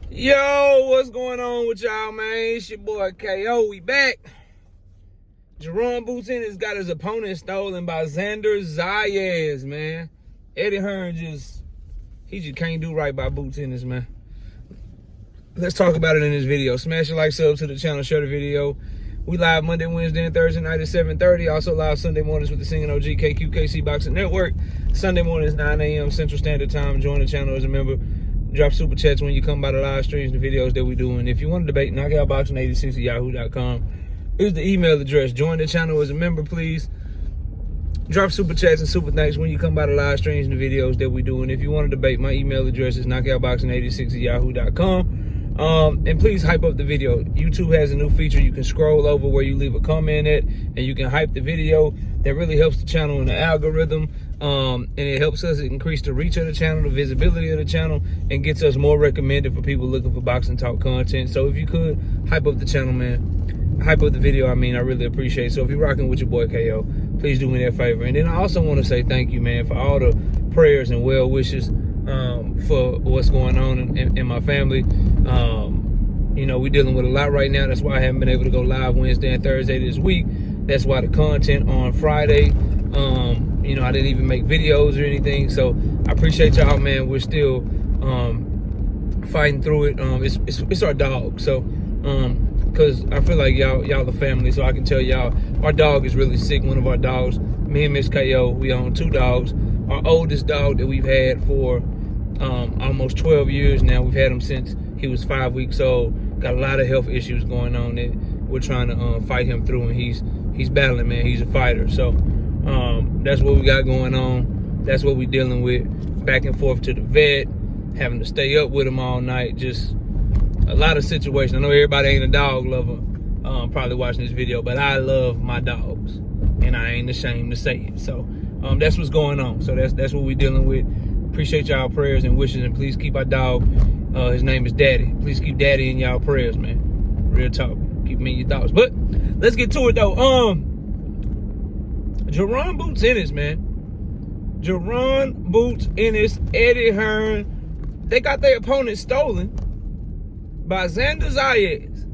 Yo, what's going on with y'all, man? It's your boy KO. We back. Jaron Boots Ennis got his opponent stolen by Xander Zayas, man. Eddie Hearn just can't do right by Boots Ennis, man. Let's talk about it in this video. Smash a like, sub to the channel, share the video. We live Monday, Wednesday, and Thursday night at 7:30. Also live Sunday mornings with the Singing OG KQKC Boxing Network. Sunday mornings, 9 a.m. Central Standard Time. Join the channel as a member. Drop super chats when you come by the live streams and videos that we do. And if you want to debate, knockoutboxing86@yahoo.com is the email address. Join the channel as a member, please. Drop super chats and super thanks when you come by the live streams and the videos that we do. And if you want to debate, my email address is knockoutboxing86@yahoo.com. And please hype up the video. YouTube has a new feature. You can scroll over where you leave a comment at, and you can hype the video. That really helps the channel in the algorithm. And it helps us increase the reach of the channel, the visibility of the channel, and gets us more recommended for people looking for boxing talk content. So if you could, hype up the channel, man. Hype up the video, I really appreciate it. So if you're rocking with your boy KO, please do me that favor. And then I also want to say thank you, man, for all the prayers and well wishes for what's going on in my family. You know, we're dealing with a lot right now. That's why I haven't been able to go live Wednesday and Thursday this week. That's why the content on Friday, you know, I didn't even make videos or anything. So I appreciate y'all, man. We're still fighting through it. It's our dog. So because I feel like y'all the family. So I can tell y'all, our dog is really sick. One of our dogs, me and Miss KO, we own 2 dogs. Our oldest dog that we've had for almost 12 years now. We've had him since he was 5 weeks old. Got a lot of health issues going on that we're trying to fight him through, and he's battling, man. He's a fighter. So that's what we got going on. That's what we're dealing with. Back and forth to the vet, having to stay up with him all night. Just a lot of situations. I know everybody ain't a dog lover probably watching this video, but I love my dogs, and I ain't ashamed to say it. So that's what's going on. So that's what we're dealing with. Appreciate y'all prayers and wishes, and please keep our dog. His name is Daddy. Please keep Daddy in y'all prayers, man. Real talk. Keep me in your thoughts. But let's get to it, though. Jaron Boots Ennis, man. Jaron Boots Ennis, Eddie Hearn. They got their opponent stolen by Xander Zayas.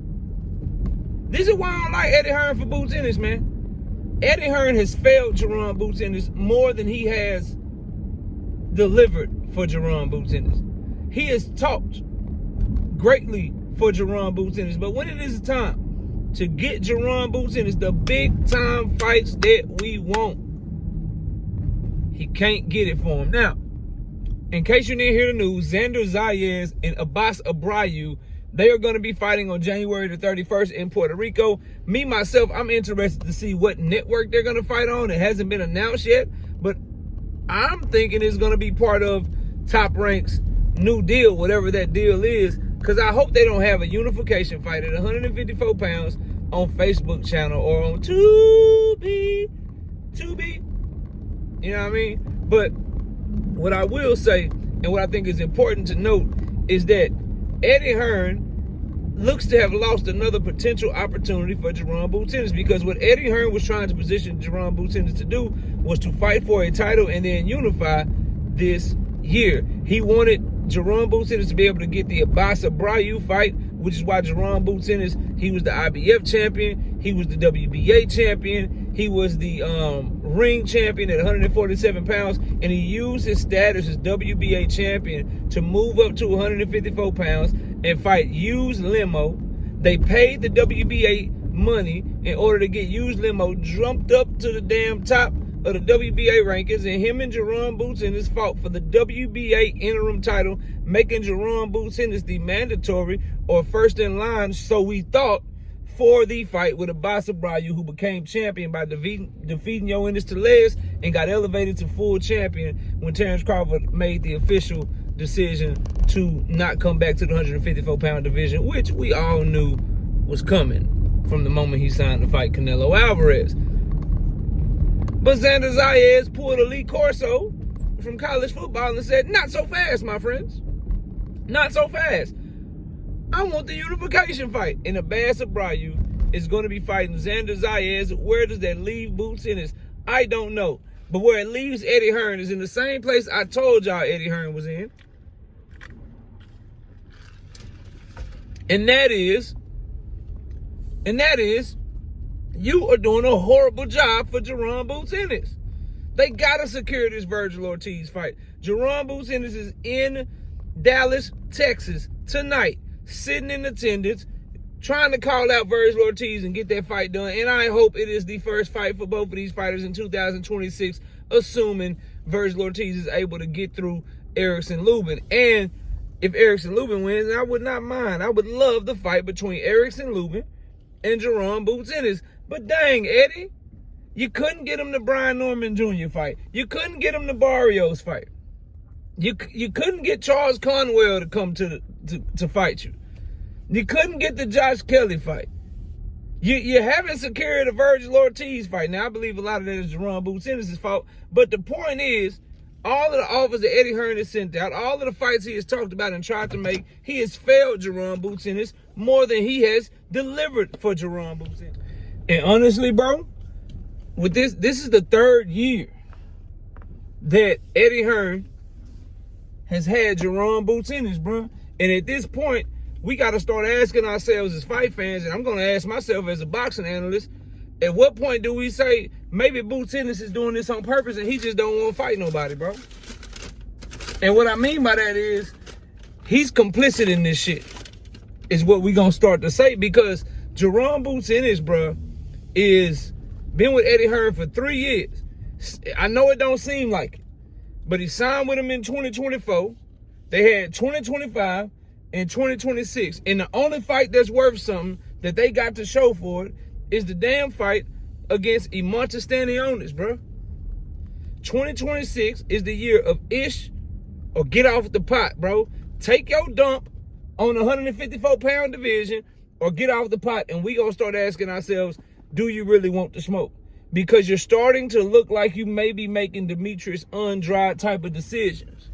This is why I don't like Eddie Hearn for Boots Ennis, man. Eddie Hearn has failed Jaron Boots Ennis more than he has delivered for Jaron Boots Ennis. He has talked greatly for Jaron Boots Ennis, but when it is time to get Jaron Boots Ennis the big time fights that we want, he can't get it for him. Now, in case you didn't hear the news, Xander Zayas and Abbas Abrayu, they are going to be fighting on January the 31st in Puerto Rico. Me, myself, I'm interested to see what network they're going to fight on. It hasn't been announced yet, but I'm thinking it's going to be part of Top Rank's new deal, whatever that deal is, because I hope they don't have a unification fight at 154 pounds on Facebook channel or on Tubi. You know what I mean? But what I will say, and what I think is important to note, is that Eddie Hearn looks to have lost another potential opportunity for Jaron Boots Ennis, because what Eddie Hearn was trying to position Jaron Boots Ennis to do was to fight for a title and then unify this year. He wanted Jaron Boots Ennis to be able to get the Abbas Abrayu fight, which is why Jaron Boots Ennis, he was the IBF champion, he was the WBA champion, he was the ring champion at 147 pounds, and he used his status as WBA champion to move up to 154 pounds and fight Hughes Limo. They paid the WBA money in order to get Hughes Limo jumped up to the damn top of the WBA rankings, and him and Jaron Boots Ennis fought for the WBA interim title, making Jaron Boots Ennis the mandatory or first in line, so we thought, for the fight with Abbas Abrayu, who became champion by defeating Ennis Tellez and got elevated to full champion when Terrence Crawford made the official decision to not come back to the 154-pound division, which we all knew was coming from the moment he signed to fight Canelo Alvarez. But Xander Zayas pulled a Lee Corso from college football and said, not so fast, my friends. Not so fast. I want the unification fight. And Abbas Abrayu is going to be fighting Xander Zayas. Where does that leave Boots Ennis? I don't know. But where it leaves Eddie Hearn is in the same place I told y'all Eddie Hearn was in. And that is, you are doing a horrible job for Jaron Boots Ennis. They gotta secure this Vergil Ortiz fight. Jaron Boots Ennis is in Dallas, Texas tonight, sitting in attendance, trying to call out Vergil Ortiz and get that fight done. And I hope it is the first fight for both of these fighters in 2026, assuming Vergil Ortiz is able to get through Erickson Lubin. And if Erickson Lubin wins, I would not mind. I would love the fight between Erickson Lubin and Jaron Boots Ennis. But dang, Eddie, you couldn't get him the Brian Norman Jr. fight. You couldn't get him the Barrios fight. You couldn't get Charles Conwell to come to fight you. You couldn't get the Josh Kelly fight. You haven't secured a Vergil Ortiz fight. Now, I believe a lot of that is Jaron Boots Ennis' fault. But the point is, all of the offers that Eddie Hearn has sent out, all of the fights he has talked about and tried to make, he has failed Jaron Boots Ennis more than he has delivered for Jaron Boots Ennis. And honestly, bro, with this is the third year that Eddie Hearn has had Jaron Boots Ennis, bro. And at this point, we got to start asking ourselves as fight fans, and I'm going to ask myself as a boxing analyst, at what point do we say maybe Boots Ennis is doing this on purpose and he just don't want to fight nobody, bro? And what I mean by that is he's complicit in this shit, is what we going to start to say, because Jaron Boots Ennis, bro, is been with Eddie Hearn for 3 years. I know it don't seem like it, but he signed with him in 2024. They had 2025 and 2026. And the only fight that's worth something that they got to show for it is the damn fight against Imonta Stanionis, bro. 2026 is the year of ish or get off the pot, bro. Take your dump on the 154-pound division or get off the pot, and we gonna start asking ourselves, do you really want the smoke? Because you're starting to look like you may be making Demetrius Andrade type of decisions.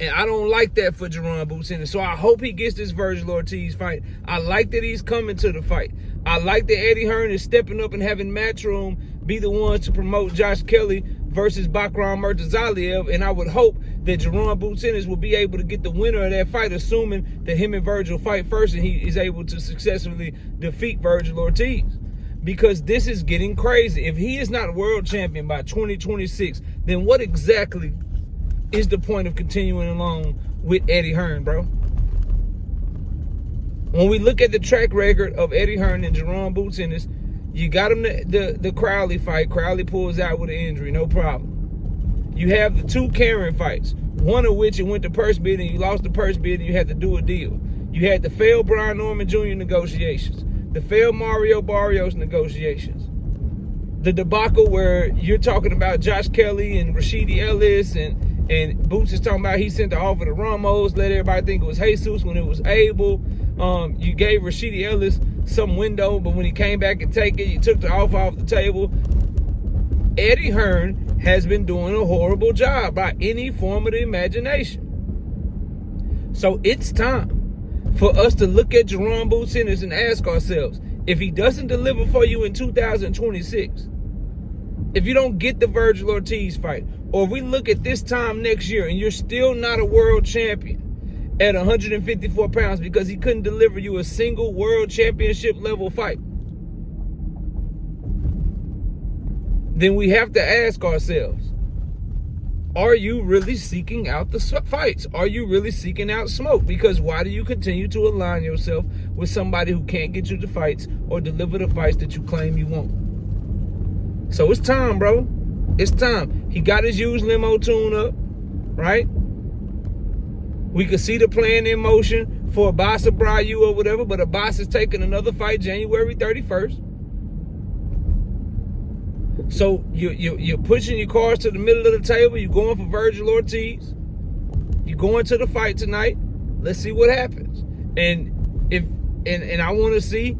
And I don't like that for Jaron Boots Ennis. So I hope he gets this Vergil Ortiz fight. I like that he's coming to the fight. I like that Eddie Hearn is stepping up and having Matchroom be the ones to promote Josh Kelly versus Bakram Murtazaliev. And I would hope that Jaron Boots Ennis will be able to get the winner of that fight, assuming that him and Vergil fight first and he is able to successfully defeat Vergil Ortiz. Because this is getting crazy. If he is not world champion by 2026, then what exactly is the point of continuing along with Eddie Hearn, bro? When we look at the track record of Eddie Hearn and Jaron Boots Ennis, you got him the Crowley fight. Crowley pulls out with an injury, no problem. You have the two Karen fights, one of which it went to purse bid and you lost the purse bid and you had to do a deal. You had the failed Brian Norman Jr. negotiations, the failed Mario Barrios negotiations, the debacle where you're talking about Josh Kelly and Rashidi Ellis and Boots is talking about he sent the offer to Ramos, let everybody think it was Jesus when it was Abel. You gave Rashidi Ellis some window, but when he came back and take it, you took the offer off the table. Eddie Hearn has been doing a horrible job by any form of the imagination. So it's time for us to look at Jaron Boots Ennis and ask ourselves, if he doesn't deliver for you in 2026, if you don't get the Vergil Ortiz fight, or if we look at this time next year and you're still not a world champion at 154 pounds because he couldn't deliver you a single world championship level fight, then we have to ask ourselves, are you really seeking out the fights? Are you really seeking out smoke? Because why do you continue to align yourself with somebody who can't get you the fights or deliver the fights that you claim you want? So it's time, bro. It's time. He got his used limo tune up, right? We could see the plan in motion for Abbas Abreu or whatever, but Abbas is taking another fight January 31st. So you're pushing your cards to the middle of the table. You're going for Vergil Ortiz. You're going to the fight tonight. Let's see what happens. And I want to see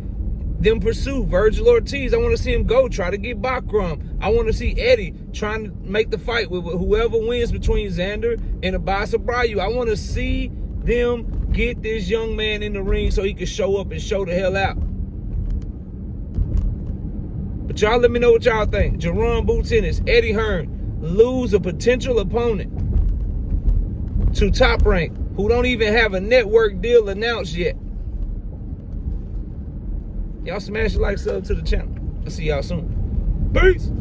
them pursue Vergil Ortiz. I want to see him go try to get Bakram. I want to see Eddie trying to make the fight with whoever wins between Xander and Abbas Abreu. I want to see them get this young man in the ring so he can show up and show the hell out. But y'all let me know what y'all think. Jaron Boots Ennis, Eddie Hearn lose a potential opponent to Top Rank, who don't even have a network deal announced yet. Y'all smash the like, sub to the channel. I'll see y'all soon. Peace.